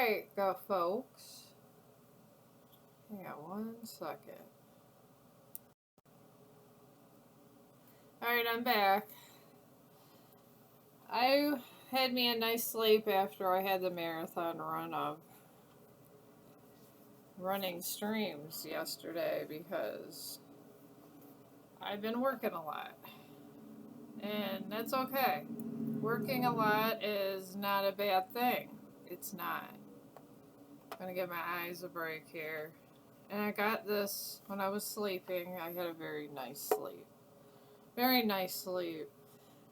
Alright, go folks. Hang on 1 second. Alright, I'm back. I had me a nice sleep after I had the marathon run of running streams yesterday because I've been working a lot. And that's okay. Working a lot is not a bad thing. It's not. I'm gonna give my eyes a break here. And I got this when I was sleeping. I had a very nice sleep. Very nice sleep.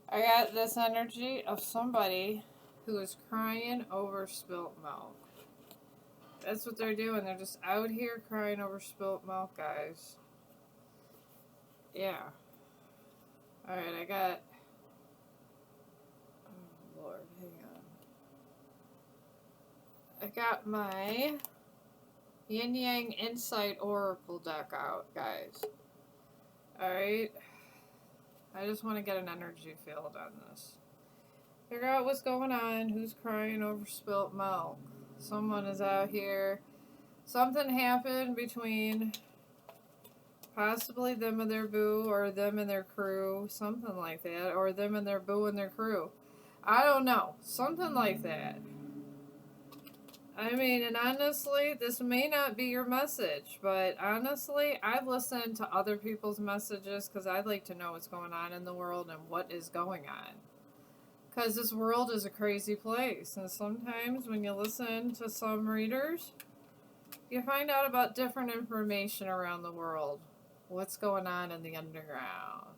I got this energy of somebody who is crying over spilt milk. That's what they're doing. They're just out here crying over spilt milk, guys. Yeah. Alright, I got... Oh, Lord, hang on. I got my Yin Yang Insight Oracle deck out, guys. Alright. I just want to get an energy field on this. Figure out what's going on. Who's crying over spilt milk? Someone is out here. Something happened between possibly them and their boo, or them and their crew. Something like that. Or them and their boo and their crew. I don't know. Something like that. I mean, and honestly, this may not be your message, but honestly, I've listened to other people's messages because I'd like to know what's going on in the world and what is going on. Because this world is a crazy place, and sometimes when you listen to some readers, you find out about different information around the world. What's going on in the underground.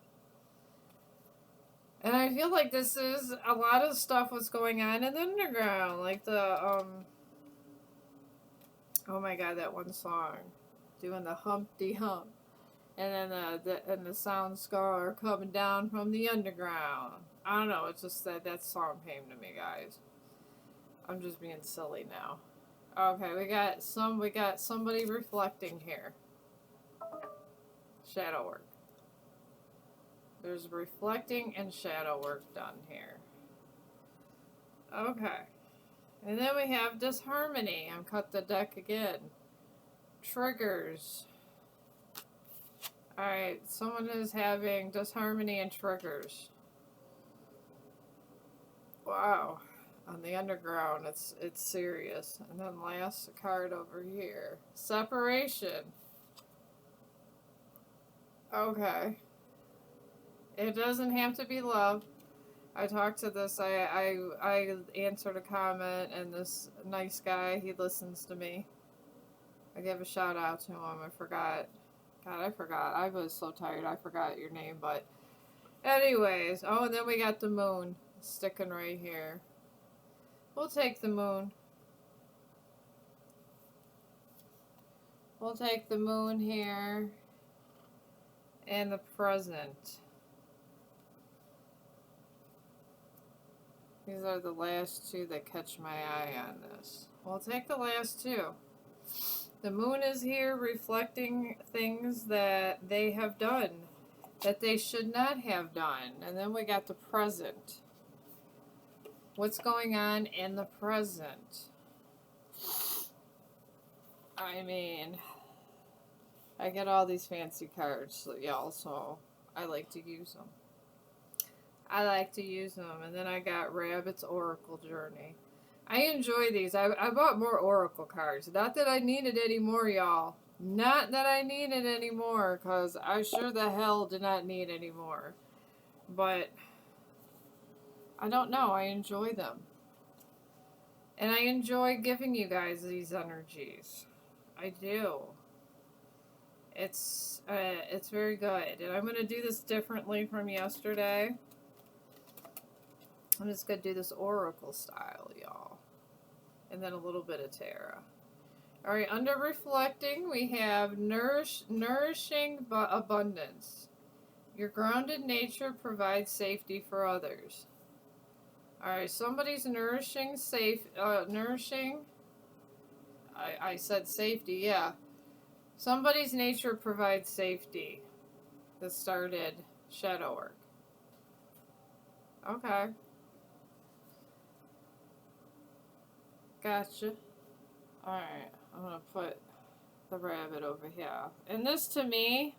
And I feel like this is a lot of stuff what's going on in the underground. Like the, oh my god, that one song. Doing the Humpty Hump. And then the sounds are coming down from the underground. I don't know, it's just that song came to me, guys. I'm just being silly now. Okay, we got somebody reflecting here. Shadow work. There's reflecting and shadow work done here. Okay. And then we have disharmony. I'm cut the deck again. Triggers. Alright, someone is having disharmony and triggers. Wow. On the underground, it's serious. And then last card over here. Separation. Okay. It doesn't have to be love. I talked to this, I answered a comment, and this nice guy, he listens to me. I gave a shout out to him, I forgot. God, I forgot. I was so tired, I forgot your name, but anyways. Oh, and then we got the moon sticking right here. We'll take the moon. We'll take the moon here. And the present. These are the last two that catch my eye on this. We'll take the last two. The moon is here reflecting things that they have done, that they should not have done. And then we got the present. What's going on in the present? I mean, I get all these fancy cards, y'all, so I like to use them. I like to use them. And then I got Rabbit's Oracle Journey. I enjoy these. I bought more Oracle cards. Not that I need it anymore, y'all. Not that I need it anymore, because I sure the hell do not need any more. But I don't know. I enjoy them. And I enjoy giving you guys these energies. I do. It's very good. And I'm going to do this differently from yesterday. I'm just going to do this Oracle style, y'all. And then a little bit of Tarot. Alright, under reflecting, we have nourishing abundance. Your grounded nature provides safety for others. Alright, somebody's nourishing. I said safety, yeah. Somebody's nature provides safety. That started shadow work. Okay. Gotcha. Alright, I'm gonna put the rabbit over here. And this to me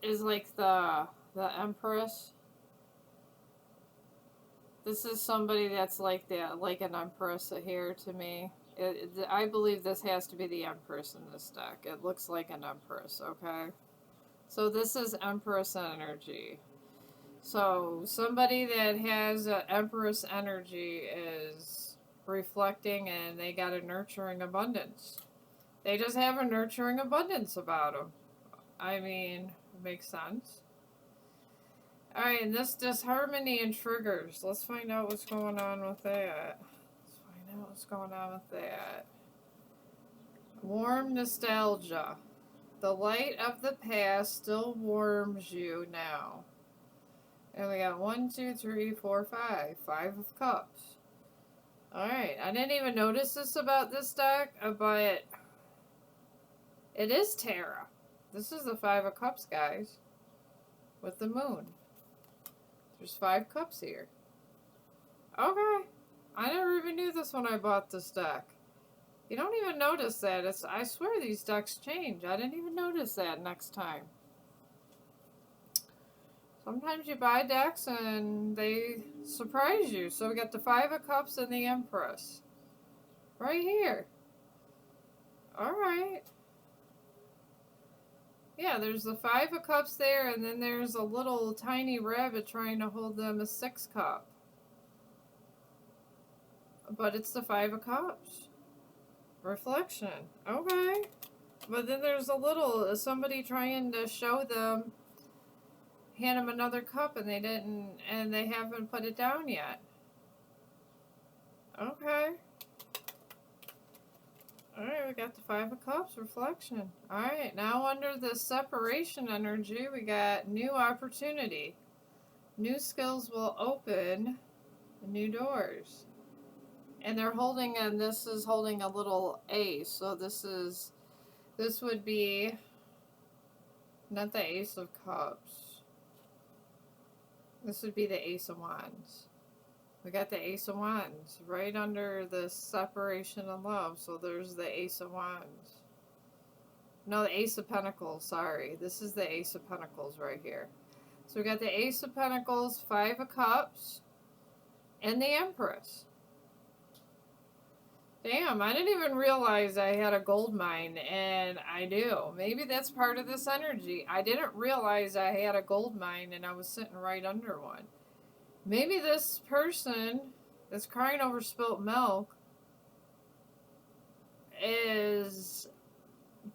is like the Empress. This is somebody that's like an Empress here to me. I believe this has to be the Empress in this deck. It looks like an Empress, okay? So this is Empress energy. So somebody that has Empress energy is reflecting, and they got a nurturing abundance. They just have a nurturing abundance about them. I mean, it makes sense. Alright, and this disharmony and triggers. Let's find out what's going on with that. Warm nostalgia. The light of the past still warms you now. And we got 1, 2, 3, 4, 5. 5 of Cups. Alright, I didn't even notice this about this deck, but it is Terra. This is the 5 of Cups, guys. With the moon. There's 5 cups here. Okay. I never even knew this when I bought this deck. You don't even notice that. I swear these decks change. I didn't even notice that next time. Sometimes you buy decks and they surprise you. So we got the 5 of Cups and the Empress. Right here. Alright. Yeah, there's the 5 of Cups there, and then there's a little tiny rabbit trying to hold them a 6 cup. But it's the 5 of Cups. Reflection. Okay. But then there's a little, somebody trying to show them, hand them another cup, and they didn't, and they haven't put it down yet. Okay. Alright, we got the 5 of Cups, reflection. Alright, now under the separation energy, we got new opportunity. New skills will open new doors. And they're holding, and this is holding a little ace. So this would be not the Ace of Cups. This would be the Ace of Wands. We got the Ace of Wands right under the separation of love. So there's the Ace of Wands. No, the Ace of Pentacles, sorry. This is the Ace of Pentacles right here. So we got the Ace of Pentacles, 5 of Cups, and the Empress. Damn, I didn't even realize I had a gold mine, and I do. Maybe that's part of this energy. I didn't realize I had a gold mine, and I was sitting right under one. Maybe this person that's crying over spilt milk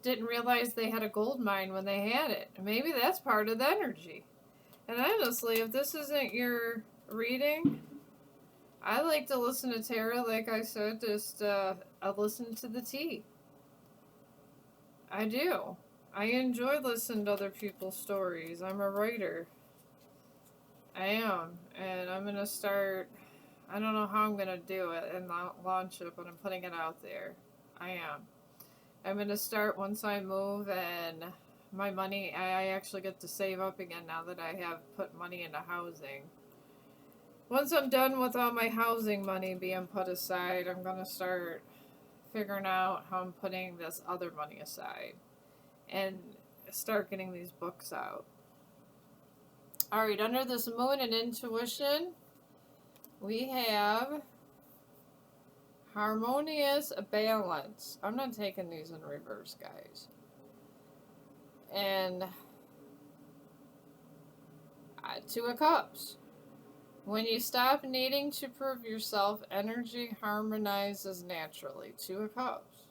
didn't realize they had a gold mine when they had it. Maybe that's part of the energy. And honestly, if this isn't your reading, I like to listen to tarot, like I said, just I listen to the tea. I do. I enjoy listening to other people's stories. I'm a writer. I am. And I'm going to start, I don't know how I'm going to do it and launch it, but I'm putting it out there. I am. I'm going to start once I move and my money, I actually get to save up again now that I have put money into housing. Once I'm done with all my housing money being put aside, I'm going to start figuring out how I'm putting this other money aside and start getting these books out. Alright, under this moon and intuition, we have harmonious balance. I'm not taking these in reverse, guys. And 2 of Cups. When you stop needing to prove yourself, energy harmonizes naturally. 2 of Cups.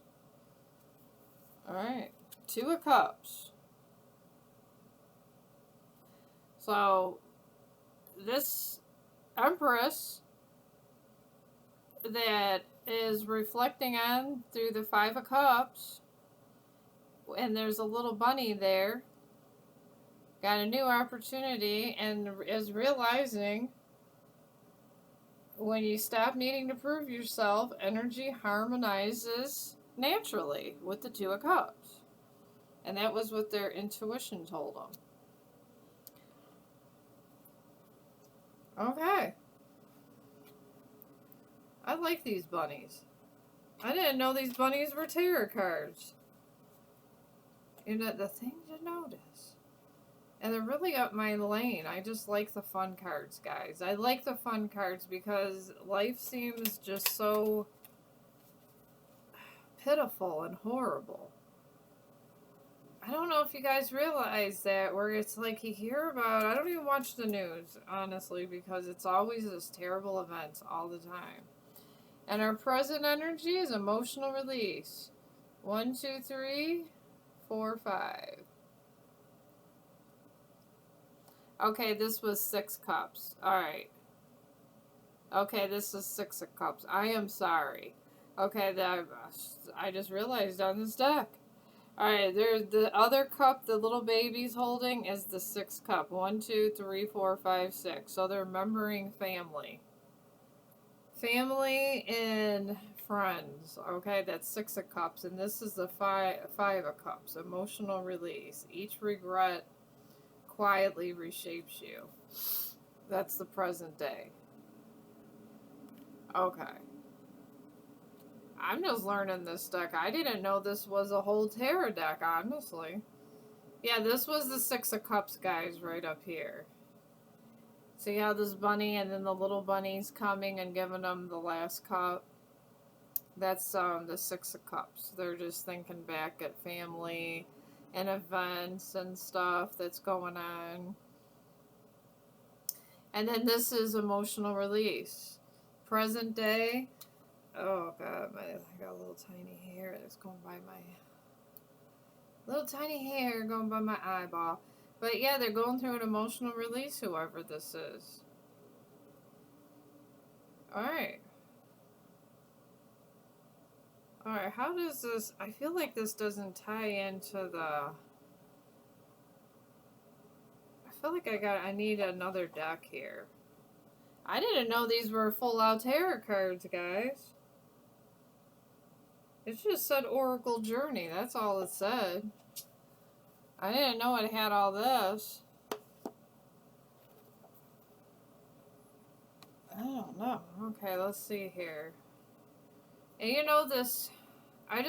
Alright. 2 of Cups. So, this Empress that is reflecting on through the 5 of Cups, and there's a little bunny there, got a new opportunity and is realizing when you stop needing to prove yourself, energy harmonizes naturally with the 2 of Cups. And that was what their intuition told them. Okay. I like these bunnies. I didn't know these bunnies were tarot cards. You know, the thing to notice. And they're really up my lane. I just like the fun cards, guys. I like the fun cards because life seems just so pitiful and horrible. I don't know if you guys realize that, where it's like you hear about, I don't even watch the news, honestly, because it's always this terrible events all the time. And our present energy is emotional release. 1, 2, 3, 4, 5. Okay, this was 6 cups. Alright. Okay, this is 6 of cups. I am sorry. Okay, I just realized on this deck. Alright, the other cup the little baby's holding is the 6th cup. 1, 2, 3, 4, 5, 6. So they're remembering family. Family and friends. Okay, that's 6 of cups. And this is the 5 of cups. Emotional release. Each regret quietly reshapes you. That's the present day. Okay. I'm just learning this deck. I didn't know this was a whole tarot deck, honestly. Yeah, this was the 6 of Cups, guys, right up here. See how this bunny and then the little bunny's coming and giving them the last cup? That's the 6 of Cups. They're just thinking back at family and events and stuff that's going on. And then this is emotional release. Present day. Oh god, I got a little tiny hair that's going by my little tiny hair going by my eyeball. But yeah, they're going through an emotional release, whoever this is. Alright. Alright, how does this, I feel like this doesn't tie into the, I feel like I need another deck here. I didn't know these were full out tarot cards, guys. It just said Oracle Journey. That's all it said. I didn't know it had all this. I don't know. Okay, let's see here. And you know this, I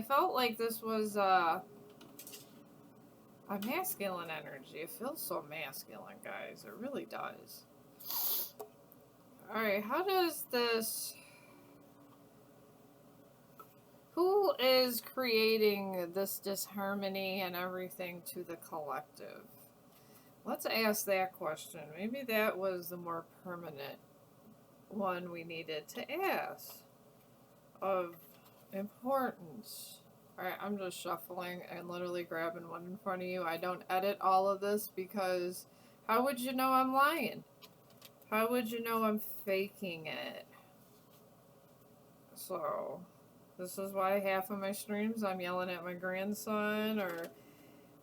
felt like this was a masculine energy. It feels so masculine, guys. It really does. Alright, how does this... Who is creating this disharmony and everything to the collective? Let's ask that question. Maybe that was the more permanent one we needed to ask of importance. Alright, I'm just shuffling and literally grabbing one in front of you. I don't edit all of this because how would you know I'm lying? How would you know I'm faking it? So... this is why half of my streams I'm yelling at my grandson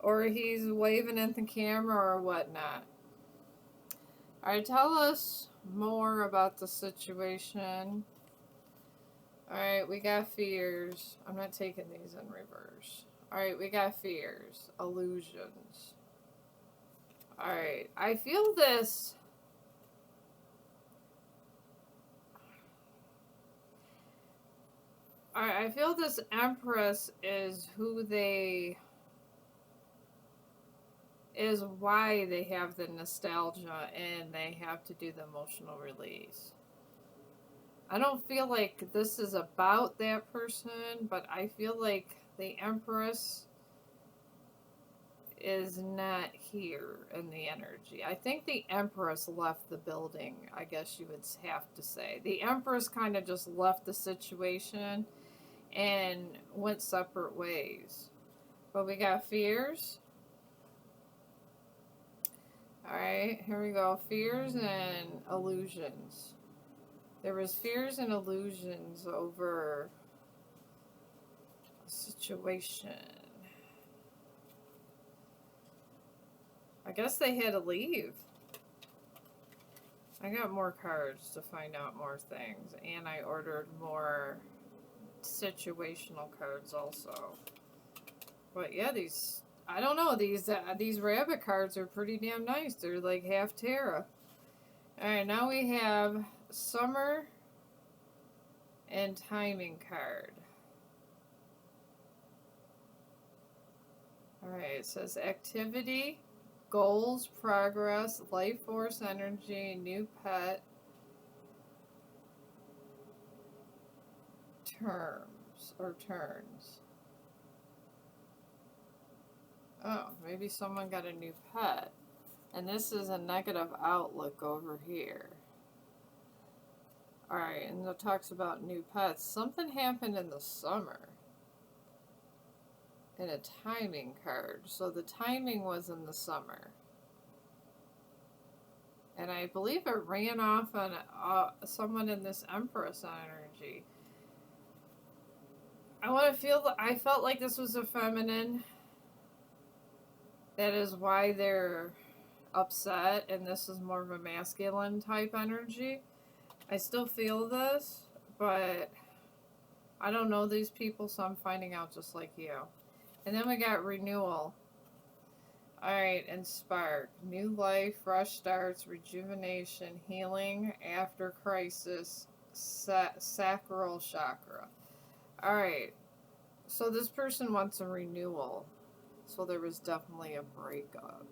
or he's waving at the camera or whatnot. Alright, tell us more about the situation. Alright, we got fears. I'm not taking these in reverse. Alright, we got fears. Illusions. Alright, I feel this... I feel this Empress is who they... is why they have the nostalgia and they have to do the emotional release. I don't feel like this is about that person, but I feel like the Empress is not here in the energy. I think the Empress left the building, I guess you would have to say. The Empress kind of just left the situation and went separate ways. But we got fears. Alright, here we go. Fears and illusions. There was fears and illusions over a situation. I guess they had to leave. I got more cards to find out more things. And I ordered more situational cards also. But yeah, these... I don't know, these rabbit cards are pretty damn nice. They're like half Terra. Alright, now we have Summer and timing card. Alright, it says activity, goals, progress, life force energy, new pet, terms or turns. Oh, maybe someone got a new pet. And this is a negative outlook over here. Alright, and it talks about new pets. Something happened in the summer. In a timing card. So the timing was in the summer. And I believe it ran off on someone in this Empress energy. I felt like this was a feminine. That is why they're upset, and this is more of a masculine type energy. I still feel this, but I don't know these people, so I'm finding out just like you. And then we got renewal. Alright, and spark. New life, fresh starts, rejuvenation, healing, after crisis, sacral chakra. Alright, so this person wants a renewal. So there was definitely a breakup.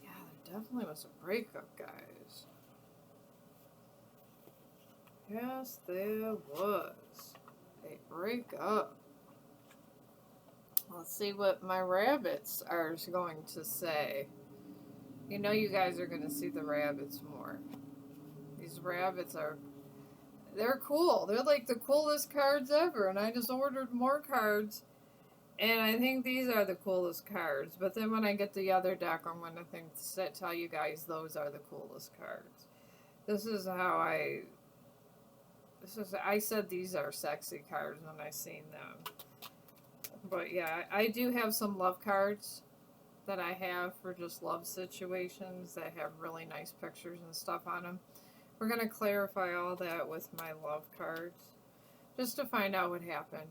Yeah, there definitely was a breakup, guys. Yes, there was a breakup. Let's see what my rabbits are going to say. You know you guys are going to see the rabbits more. These rabbits they're cool. They're like the coolest cards ever. And I just ordered more cards. And I think these are the coolest cards. But then when I get the other deck, I'm going to tell you guys those are the coolest cards. This is how I said these are sexy cards when I seen them. But yeah, I do have some love cards that I have for just love situations that have really nice pictures and stuff on them. We're going to clarify all that with my love cards, just to find out what happened.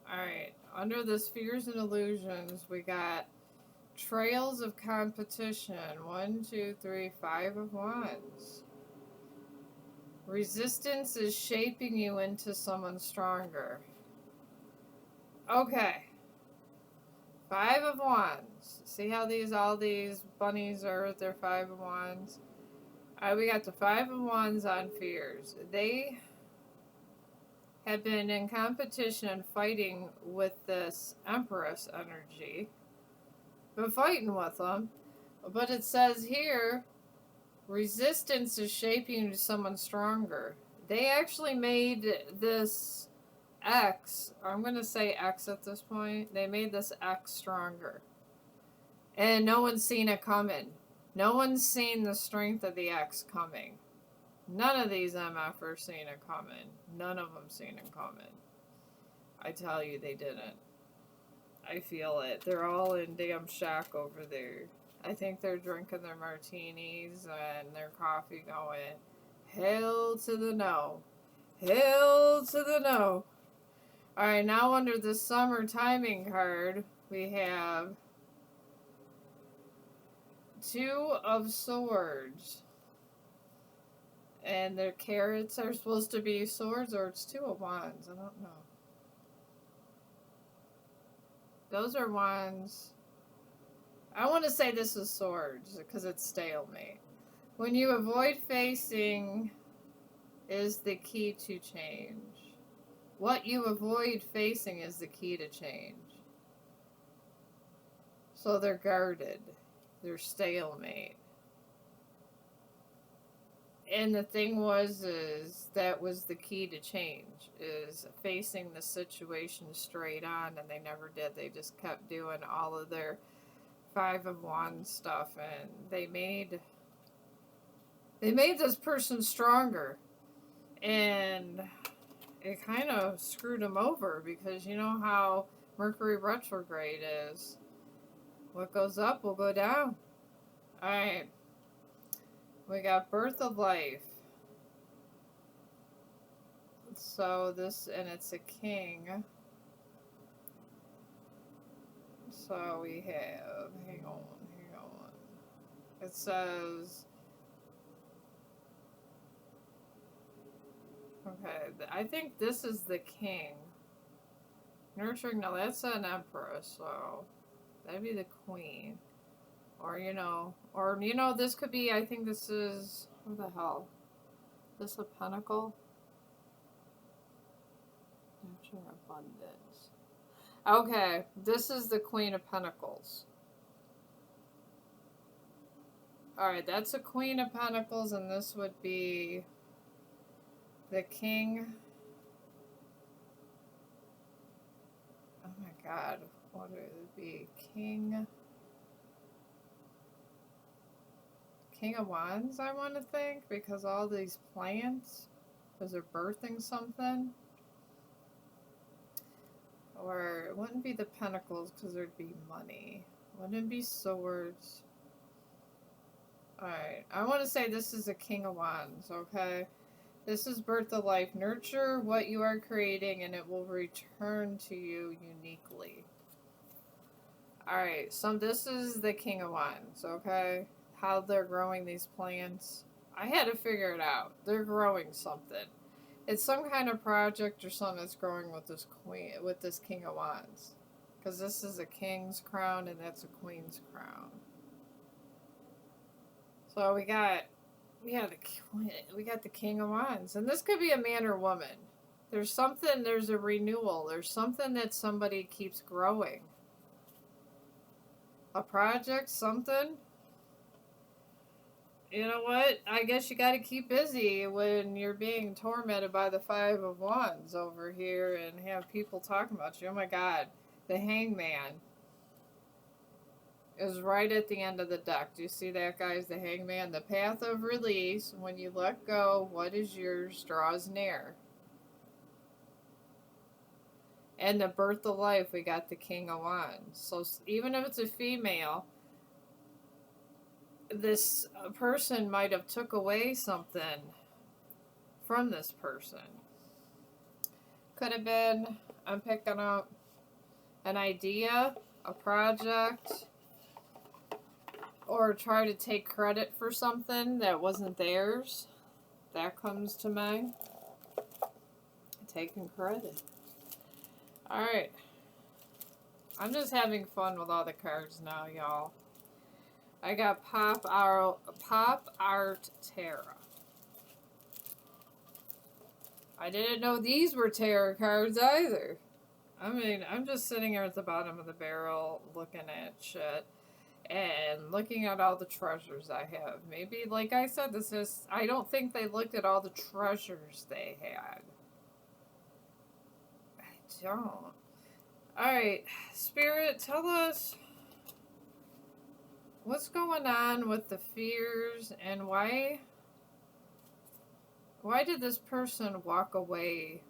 Alright, under the Spheres and Illusions, we got Trails of Competition. 1, 2, 3, 5 of Wands. Resistance is shaping you into someone stronger. Okay. 5 of Wands. See how all these bunnies are with their 5 of Wands? Alright, we got the 5 of Wands on fears. They have been in competition and fighting with this Empress energy. Been fighting with them. But it says here, resistance is shaping you to someone stronger. They actually made this X, I'm going to say X at this point, they made this X stronger. And no one's seen it coming. No one's seen the strength of the X coming. None of these MFers seen it coming. None of them seen it coming. I tell you, they didn't. I feel it. They're all in damn shock over there. I think they're drinking their martinis and their coffee going, hell to the no. Hell to the no. Alright, now under the summer timing card, we have 2 of Swords. And their carrots are supposed to be swords, or it's 2 of Wands. I don't know. Those are Wands. I want to say this is Swords, because it's stalemate. When you avoid facing is the key to change. What you avoid facing is the key to change. So they're guarded. They're stalemate. And the thing is that was the key to change, is facing the situation straight on, and they never did. They just kept doing all of their 5 of Wands stuff, and they made this person stronger. And it kind of screwed them over, because you know how Mercury retrograde is. What goes up will go down. Alright. We got Birth of Life. So this, and it's a king. So we have, hang on. It says, Okay, I think this is the king. Nurturing, no, that's an empress, so that'd be the queen. Or, this could be, I think this is, what the hell? This a pentacle? Nurturing abundance. Okay, this is the Queen of Pentacles. Alright, that's a Queen of Pentacles, and this would be the King. Oh my god, what would it be? King of Wands, I want to think, because all these plants, because they're birthing something. Or it wouldn't be the Pentacles, because there'd be money. Wouldn't it be Swords? Alright, I want to say this is a King of Wands, okay? This is Birth of Life. Nurture what you are creating and it will return to you uniquely. Alright, so this is the King of Wands, okay? How they're growing these plants. I had to figure it out. They're growing something. It's some kind of project or something that's growing with this King of Wands. Because this is a king's crown and that's a queen's crown. So we got the King of Wands. And this could be a man or woman. There's a renewal. There's something that somebody keeps growing. A project, something. You know what? I guess you gotta keep busy when you're being tormented by the Five of Wands over here and have people talking about you. Oh my god. The Hangman is right at the end of the deck. Do you see that, guys? The Hangman. The path of release. When you let go, what is yours draws near. And the Birth of Life, we got the King of Wands. So even if it's a female, this person might have took away something from this person. Could have been, I'm picking up an idea, a project, or try to take credit for something that wasn't theirs. That comes to mind. Taking credit. Alright. I'm just having fun with all the cards now, y'all. I got Pop Art Tarot. I didn't know these were tarot cards either. I mean, I'm just sitting here at the bottom of the barrel looking at shit and looking at all the treasures I have. Maybe, like I said, I don't think they looked at all the treasures they had. I don't. Alright, Spirit, tell us what's going on with the fears and why did this person walk away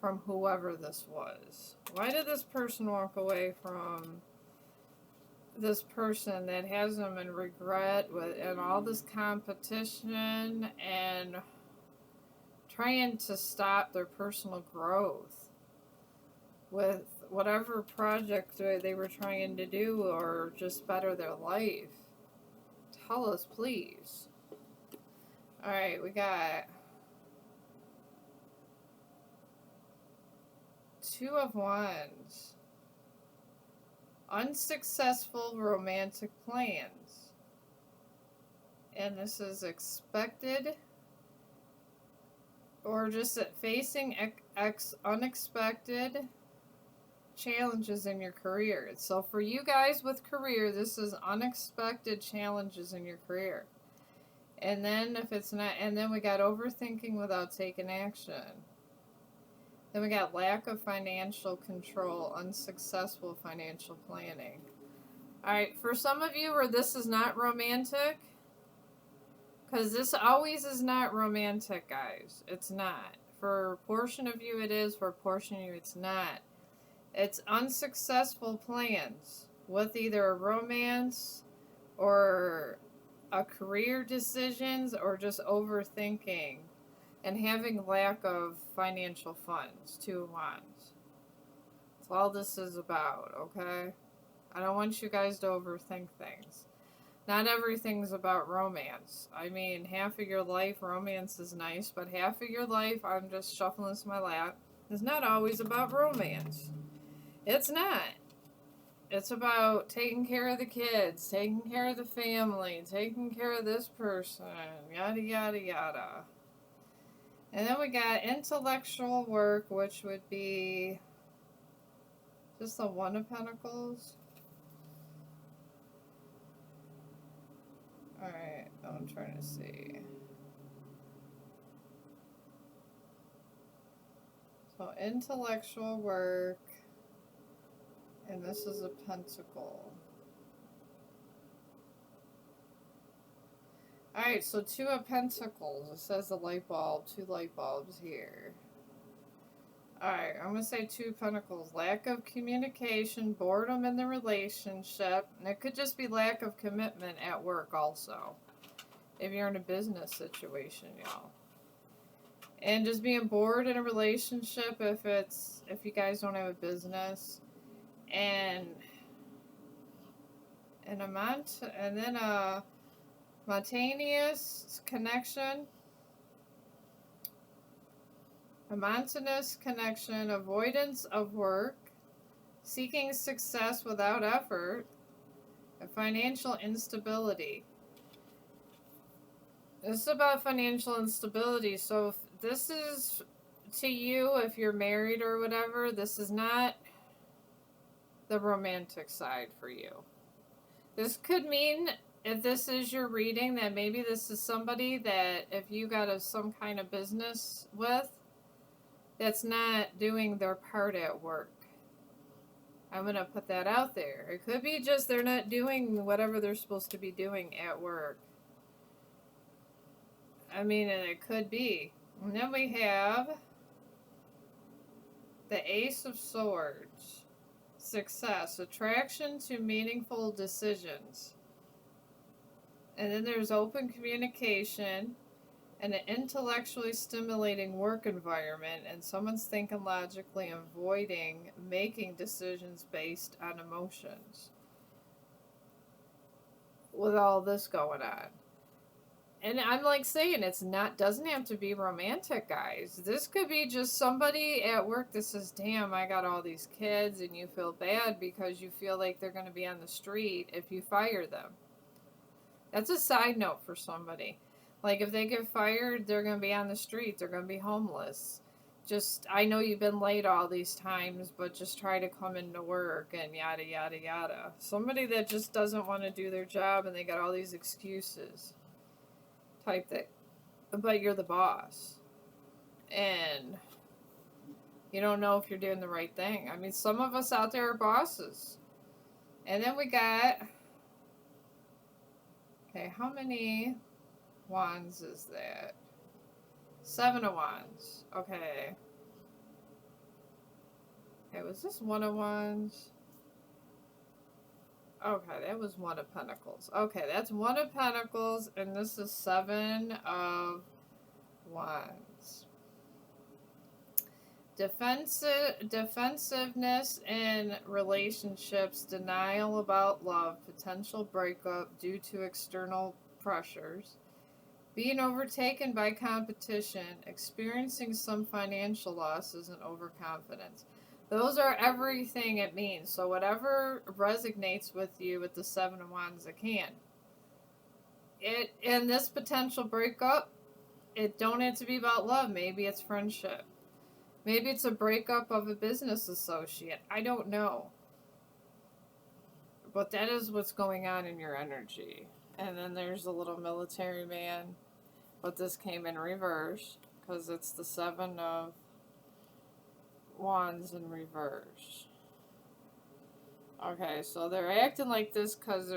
from whoever this was? Why did this person walk away from this person that has them in regret and all this competition and trying to stop their personal growth with whatever project they were trying to do or just better their life? Tell us, please. Alright, we got Two of Wands. Unsuccessful romantic plans. And this is expected or just facing unexpected challenges in your career. So for you guys with career, this is unexpected challenges in your career. And then if it's not, and then we got overthinking without taking action. Then we got lack of financial control, unsuccessful financial planning. Alright, for some of you where this is not romantic, because this always is not romantic, guys. It's not. For a portion of you it is, for a portion of you it's not. It's unsuccessful plans with either a romance or a career decisions or just overthinking and having lack of financial funds. Two of Wands. That's all this is about, okay? I don't want you guys to overthink things. Not everything's about romance. I mean, half of your life, romance is nice, but half of your life, I'm just shuffling this in my lap, is not always about romance. It's not. It's about taking care of the kids, taking care of the family, taking care of this person, yada, yada, yada. And then we got intellectual work, which would be just the One of Pentacles. Alright, I'm trying to see. So, intellectual work, and this is a pentacle. Alright, so 2 of Pentacles. It says a light bulb, 2 light bulbs here. Alright, I'm going to say 2 Pentacles. Lack of communication, boredom in the relationship. And it could just be lack of commitment at work also. If you're in a business situation, y'all. And just being bored in a relationship if you guys don't have a business. And then a spontaneous connection. A monotonous connection, avoidance of work, seeking success without effort, and financial instability. This is about financial instability, so if this is to you, if you're married or whatever, this is not the romantic side for you. This could mean, if this is your reading, that maybe this is somebody that if you got some kind of business with, that's not doing their part at work. I'm going to put that out there. It could be just they're not doing whatever they're supposed to be doing at work. I mean, and it could be. And then we have the Ace of Swords. Success. Attraction to meaningful decisions. And then there's open communication. And an intellectually stimulating work environment, and someone's thinking logically and avoiding making decisions based on emotions. With all this going on. And I'm like saying, doesn't have to be romantic, guys. This could be just somebody at work that says, damn, I got all these kids, and you feel bad because you feel like they're going to be on the street if you fire them. That's a side note for somebody. Like, if they get fired, they're going to be on the street. They're going to be homeless. I know you've been late all these times, but just try to come into work and yada, yada, yada. Somebody that just doesn't want to do their job and they got all these excuses type thing. But you're the boss. And you don't know if you're doing the right thing. I mean, some of us out there are bosses. And then we got... Okay, how many... Wands is that? 7 of Wands. Okay. Okay, was this 1 of Wands? Okay, that was 1 of Pentacles. Okay, that's 1 of Pentacles, and this is 7 of Wands. Defensiveness in relationships, denial about love, potential breakup due to external pressures. Being overtaken by competition, experiencing some financial losses, and overconfidence. Those are everything it means. So whatever resonates with you with the 7 of Wands, it can. In this potential breakup, it don't have to be about love. Maybe it's friendship. Maybe it's a breakup of a business associate. I don't know. But that is what's going on in your energy. And then there's a little military man. But this came in reverse because it's the 7 of Wands in reverse. Okay, so they're acting like this because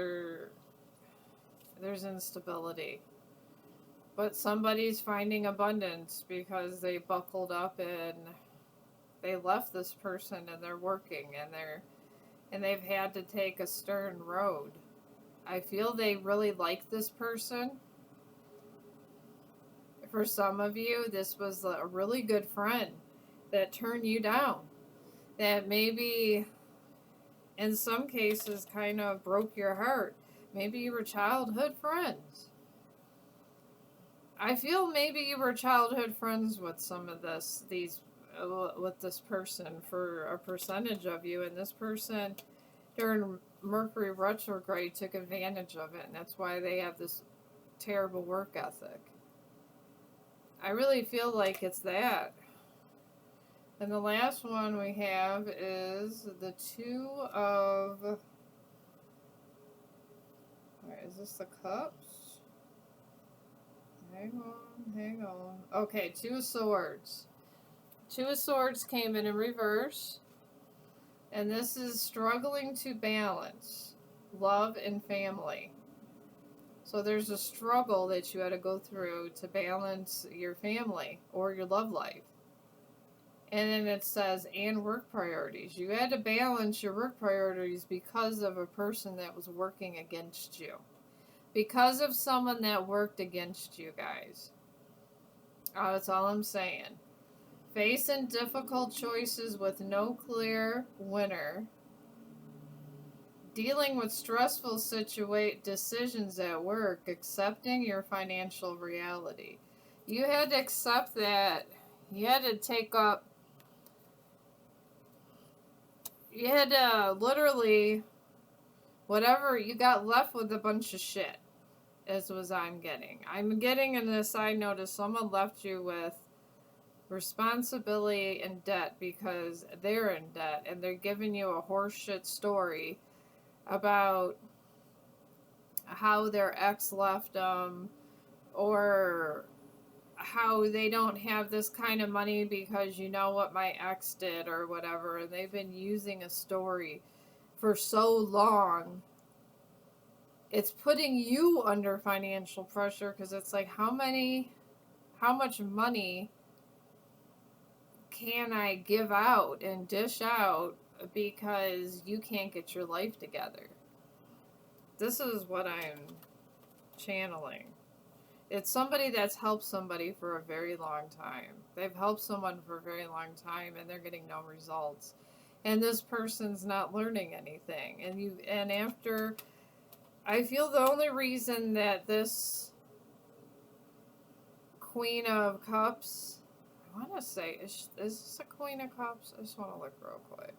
there's instability. But somebody's finding abundance because they buckled up and they left this person and they're working and they've had to take a stern road. I feel they really like this person. For some of you, this was a really good friend that turned you down. That maybe, in some cases, kind of broke your heart. Maybe you were childhood friends. I feel maybe you were childhood friends with some of with this person for a percentage of you, and this person during Mercury retrograde took advantage of it, and that's why they have this terrible work ethic. I really feel like it's that. And the last one we have is the Two of... Alright, is this the Cups? Hang on. Okay, Two of Swords. Two of Swords came in reverse. And this is struggling to balance love and family. So there's a struggle that you had to go through to balance your family or your love life. And then it says, and work priorities. You had to balance your work priorities because of a person that was working against you. Because of someone that worked against you guys. That's all I'm saying. Facing difficult choices with no clear winner. Dealing with stressful decisions at work. Accepting your financial reality. You had to accept that. You had to take up. You had to literally. Whatever, you got left with a bunch of shit. Is what I'm getting. I'm getting in a side notice someone left you with responsibility and debt because they're in debt and they're giving you a horseshit story about how their ex left them or how they don't have this kind of money because you know what my ex did or whatever, and they've been using a story for so long. It's putting you under financial pressure because it's like, how much money can I give out and dish out because you can't get your life together? This is what I'm channeling. It's somebody that's helped somebody for a very long time. They've helped someone for a very long time and they're getting no results. And this person's not learning anything. And after, I feel the only reason that this Queen of Cups, I want to say, is this a Queen of Cups? I just want to look real quick.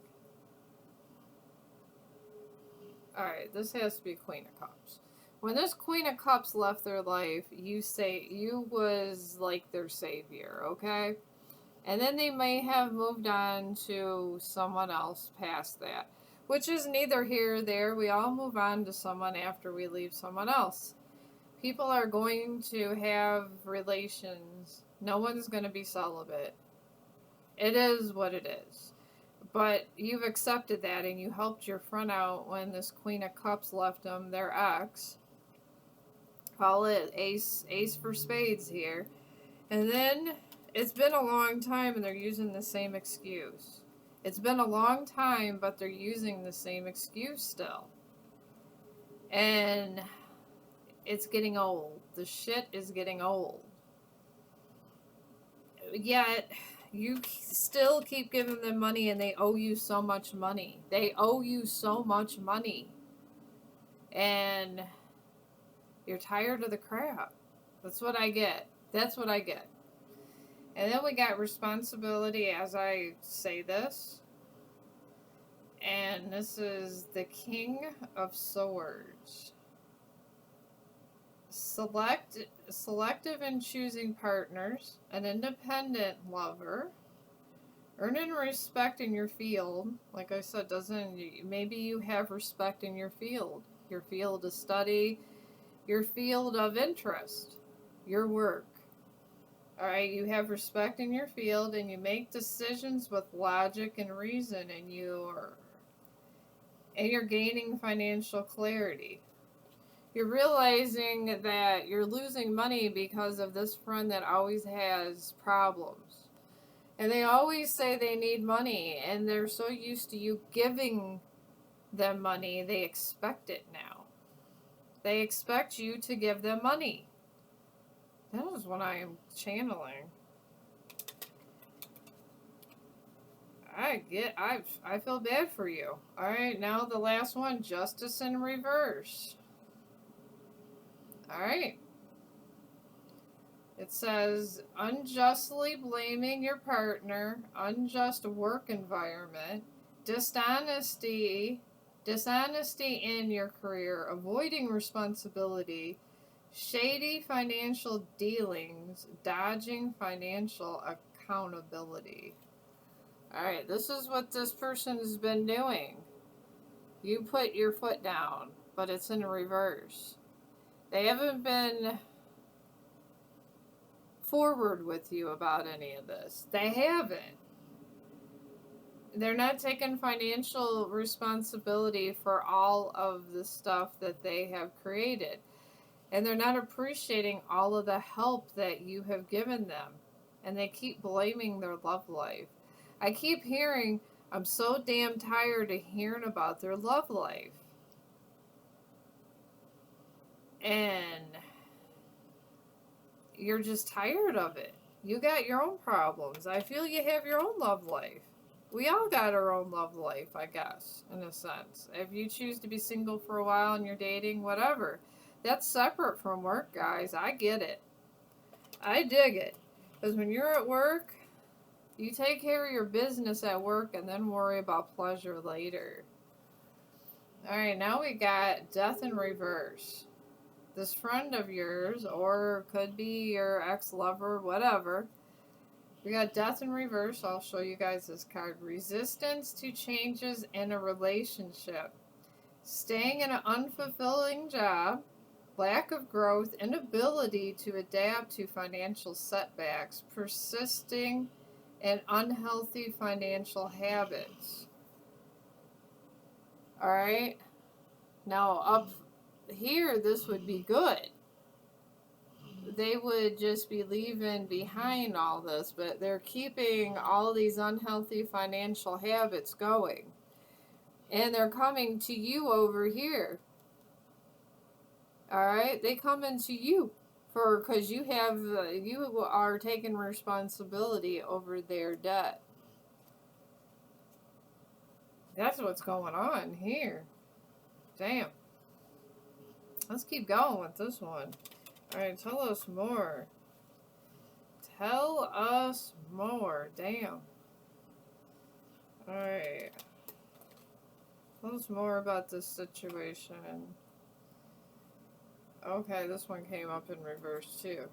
Alright, this has to be Queen of Cups. When this Queen of Cups left their life, you say you was like their savior, okay? And then they may have moved on to someone else past that. Which is neither here or there. We all move on to someone after we leave someone else. People are going to have relations. No one's going to be celibate. It is what it is. But you've accepted that and you helped your friend out when this Queen of Cups left them, their ex. Call it ace for spades here. And then it's been a long time and they're using the same excuse. It's been a long time, but they're using the same excuse still. And it's getting old. The shit is getting old. Yet, you still keep giving them money and they owe you so much money. They owe you so much money. And you're tired of the crap. That's what I get. That's what I get. And then we got responsibility as I say this. And this is the King of Swords. Selective in choosing partners, an independent lover, earning respect in your field. Like I said, maybe you have respect in your field of study, your field of interest, your work. All right, you have respect in your field and you make decisions with logic and reason, and you're gaining financial clarity. You're realizing that you're losing money because of this friend that always has problems. And they always say they need money, and they're so used to you giving them money, they expect it now. They expect you to give them money. That is what I am channeling. I feel bad for you. Alright, now the last one, Justice in Reverse. Alright. It says unjustly blaming your partner, unjust work environment, dishonesty in your career, avoiding responsibility, shady financial dealings, dodging financial accountability. Alright, this is what this person has been doing. You put your foot down, but it's in reverse. They haven't been forward with you about any of this. They haven't. They're not taking financial responsibility for all of the stuff that they have created. And they're not appreciating all of the help that you have given them. And they keep blaming their love life. I keep hearing, I'm so damn tired of hearing about their love life. And you're just tired of it. You got your own problems. I feel you have your own love life. We all got our own love life, I guess, in a sense. If you choose to be single for a while and you're dating, whatever. That's separate from work, guys. I get it. I dig it. Because when you're at work, you take care of your business at work and then worry about pleasure later. Alright, now we got death in reverse. This friend of yours, or could be your ex-lover, whatever. We got death in reverse. I'll show you guys this card. Resistance to changes in a relationship. Staying in an unfulfilling job. Lack of growth. Inability to adapt to financial setbacks. Persisting in unhealthy financial habits. Alright. Now, up here, this would be good. They would just be leaving behind all this, but they're keeping all these unhealthy financial habits going. And they're coming to you over here. Alright? They come into you because you are taking responsibility over their debt. That's what's going on here. Damn. Let's keep going with this one. Alright, tell us more. Tell us more. Damn. Alright. Tell us more about this situation. Okay, this one came up in reverse too.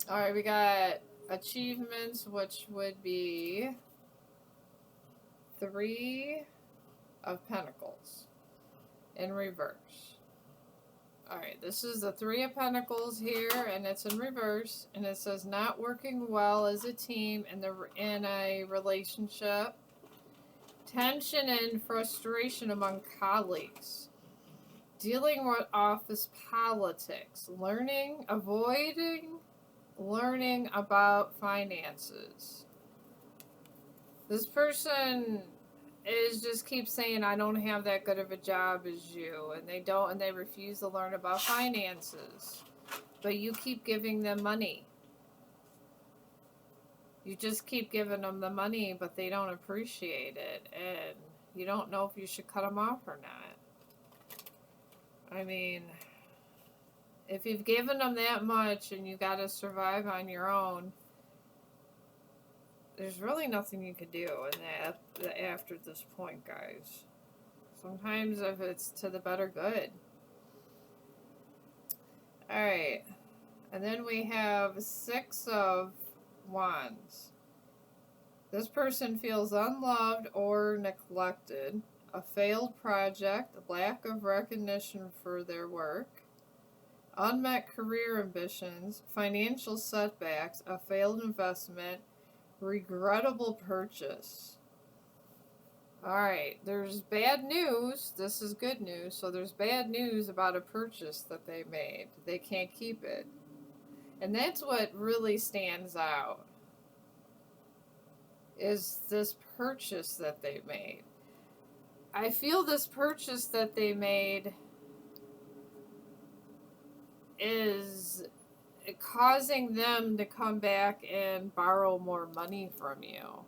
Alright, we got achievements, which would be 3 of Pentacles in reverse. Alright, this is the 3 of Pentacles here, and it's in reverse, and it says not working well as a team in a relationship, tension and frustration among colleagues, dealing with office politics, avoiding learning about finances. This person just keeps saying, I don't have that good of a job as you, and they refuse to learn about finances. But you keep giving them money. You just keep giving them the money, but they don't appreciate it, and you don't know if you should cut them off or not. I mean, if you've given them that much and you got to survive on your own, there's really nothing you can do in that after this point, guys. Sometimes if it's to the better good. Alright. And then we have 6 of Wands. This person feels unloved or neglected. A failed project. Lack of recognition for their work. Unmet career ambitions. Financial setbacks. A failed investment. Regrettable purchase. Alright, there's bad news. This is good news. So there's bad news about a purchase that they made. They can't keep it. And that's what really stands out. Is this purchase that they made. I feel this purchase that they made is causing them to come back and borrow more money from you.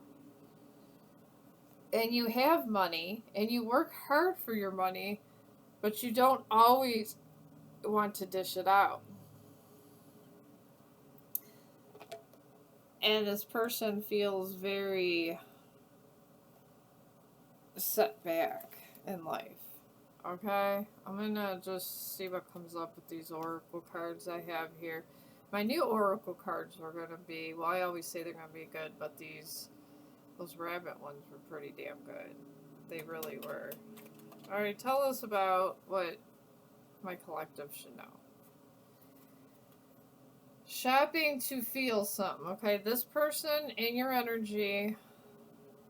And you have money, and you work hard for your money, but you don't always want to dish it out. And this person feels very set back in life. Okay, I'm gonna just see what comes up with these oracle cards I have here. My new oracle cards are gonna be, well, I always say they're gonna be good, but those rabbit ones were pretty damn good. They really were. Alright, tell us about what my collective should know. Shopping to feel something. Okay, this person in your energy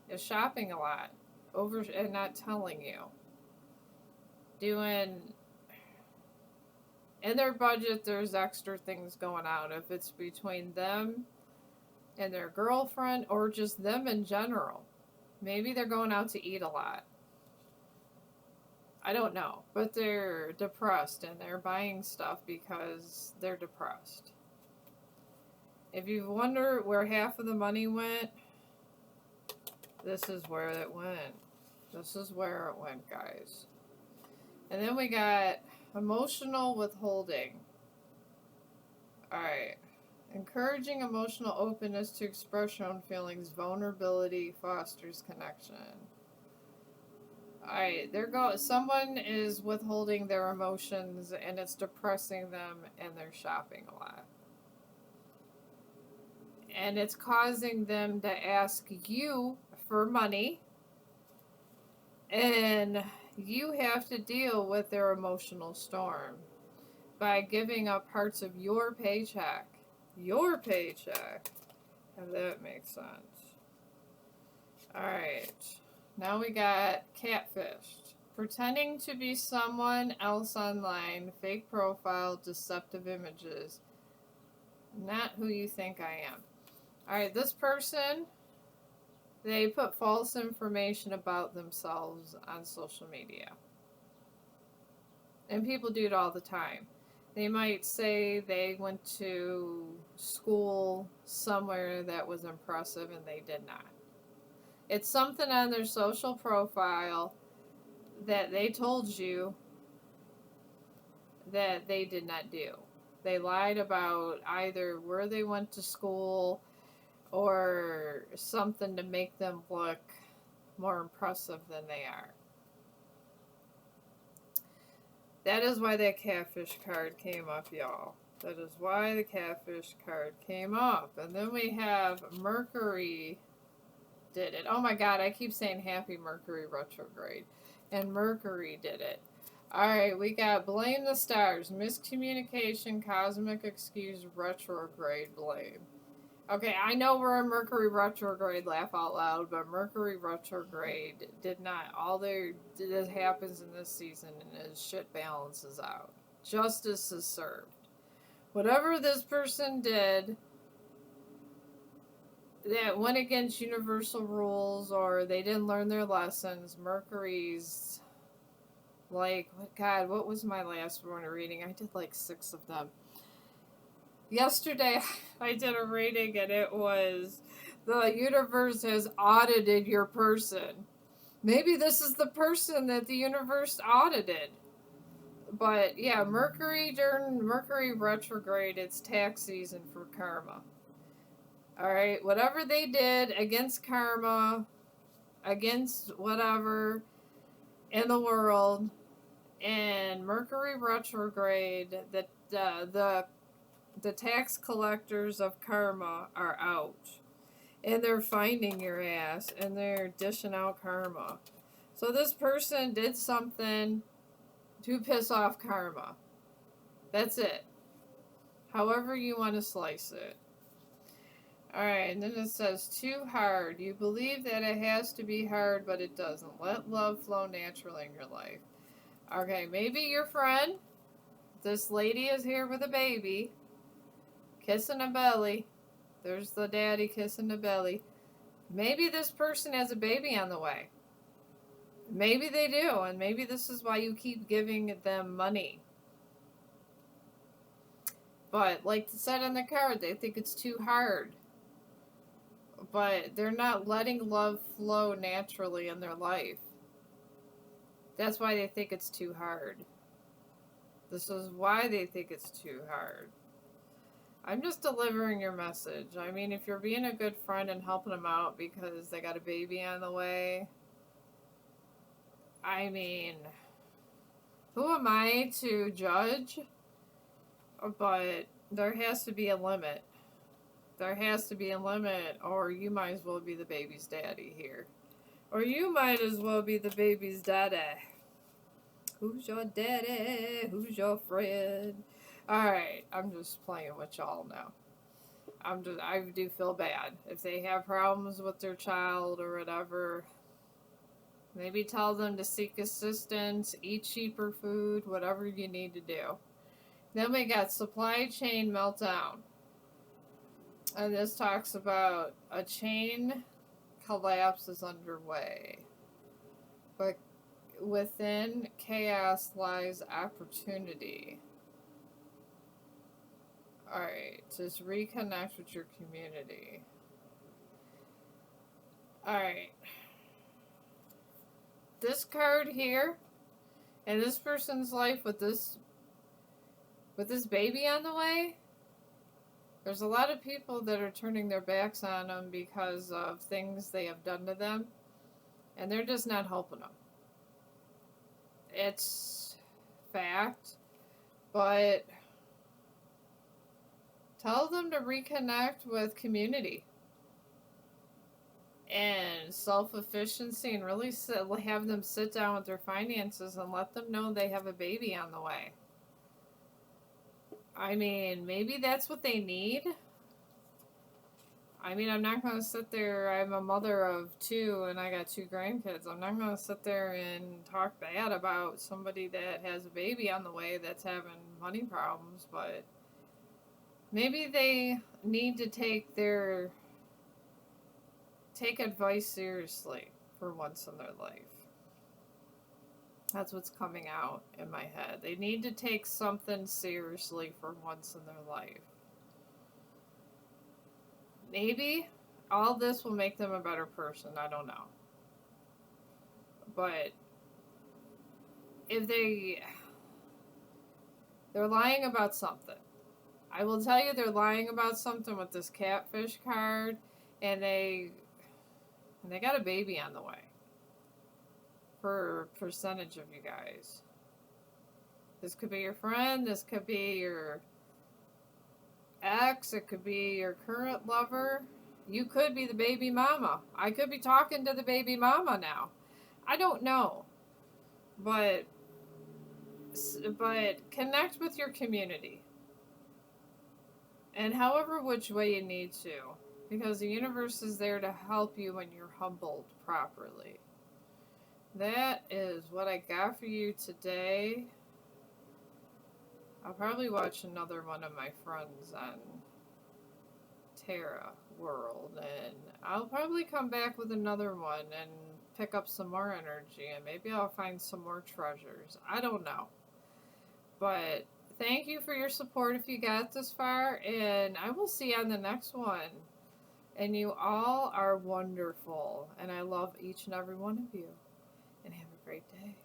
is shopping a lot over and not telling you. Doing in their budget, there's extra things going out. If it's between them and their girlfriend or just them in general. Maybe they're going out to eat a lot. I don't know. But they're depressed and they're buying stuff because they're depressed. If you wonder where half of the money went, this is where it went. This is where it went, guys. And then we got emotional withholding. Alright. Encouraging emotional openness to express your own feelings. Vulnerability fosters connection. Alright, there goes. Someone is withholding their emotions and it's depressing them and they're shopping a lot. And it's causing them to ask you for money. And you have to deal with their emotional storm by giving up parts of your paycheck. Your paycheck. If that makes sense. Alright. Now we got catfished. Pretending to be someone else online. Fake profile. Deceptive images. Not who you think I am. Alright, this person, they put false information about themselves on social media. And people do it all the time. They might say they went to school somewhere that was impressive and they did not. It's something on their social profile that they told you that they did not do. They lied about either where they went to school or something to make them look more impressive than they are. That is why that catfish card came up, y'all. That is why the catfish card came up. And then we have Mercury did it. Oh my god, I keep saying happy Mercury retrograde. And Mercury did it. Alright, we got blame the stars. Miscommunication, cosmic excuse, retrograde blame. Okay, I know we're in Mercury retrograde, laugh out loud, but Mercury retrograde did not. All that happens in this season and is shit balances out. Justice is served. Whatever this person did that went against universal rules or they didn't learn their lessons, Mercury's like, God, what was my last one reading? I did like 6 of them. Yesterday, I did a reading and it was, the universe has audited your person. Maybe this is the person that the universe audited. But yeah, Mercury, during Mercury retrograde, it's tax season for karma. Alright, whatever they did against karma, against whatever in the world, and Mercury retrograde, the tax collectors of karma are out. And they're finding your ass. And they're dishing out karma. So this person did something to piss off karma. That's it. However you want to slice it. Alright, and then it says, too hard. You believe that it has to be hard, but it doesn't. Let love flow naturally in your life. Okay, maybe your friend, this lady is here with a baby. Kissing a belly. There's the daddy kissing the belly. Maybe this person has a baby on the way. Maybe they do, and maybe this is why you keep giving them money. But, like it said on the card, they think it's too hard. But they're not letting love flow naturally in their life. That's why they think it's too hard. This is why they think it's too hard. I'm just delivering your message. I mean, if you're being a good friend and helping them out because they got a baby on the way, I mean, who am I to judge? But there has to be a limit. There has to be a limit, or you might as well be the baby's daddy here. Or you might as well be the baby's daddy. Who's your daddy? Who's your friend? Alright, I'm just playing with y'all now. I do feel bad. If they have problems with their child or whatever, maybe tell them to seek assistance, eat cheaper food, whatever you need to do. Then we got supply chain meltdown. And this talks about a chain collapse is underway. But within chaos lies opportunity. Alright, just reconnect with your community. Alright. This card here, in this person's life with this baby on the way, there's a lot of people that are turning their backs on them because of things they have done to them, and they're just not helping them. It's fact, but tell them to reconnect with community and self-efficiency and really have them sit down with their finances and let them know they have a baby on the way. I mean, maybe that's what they need. I mean, I'm not going to sit there. I'm a mother of 2 and I got 2 grandkids. I'm not going to sit there and talk bad about somebody that has a baby on the way that's having money problems, but maybe they need to take advice seriously for once in their life. That's what's coming out in my head. They need to take something seriously for once in their life. Maybe all this will make them a better person. I don't know. But if they're lying about something. I will tell you they're lying about something with this catfish card, and they got a baby on the way. For a percentage of you guys. This could be your friend, this could be your ex, it could be your current lover. You could be the baby mama. I could be talking to the baby mama now. I don't know. But connect with your community. And however which way you need to. Because the universe is there to help you when you're humbled properly. That is what I got for you today. I'll probably watch another one of my friends on Terra World, and I'll probably come back with another one and pick up some more energy, and maybe I'll find some more treasures. I don't know. But thank you for your support if you got this far, and I will see you on the next one. And you all are wonderful, and I love each and every one of you. And have a great day.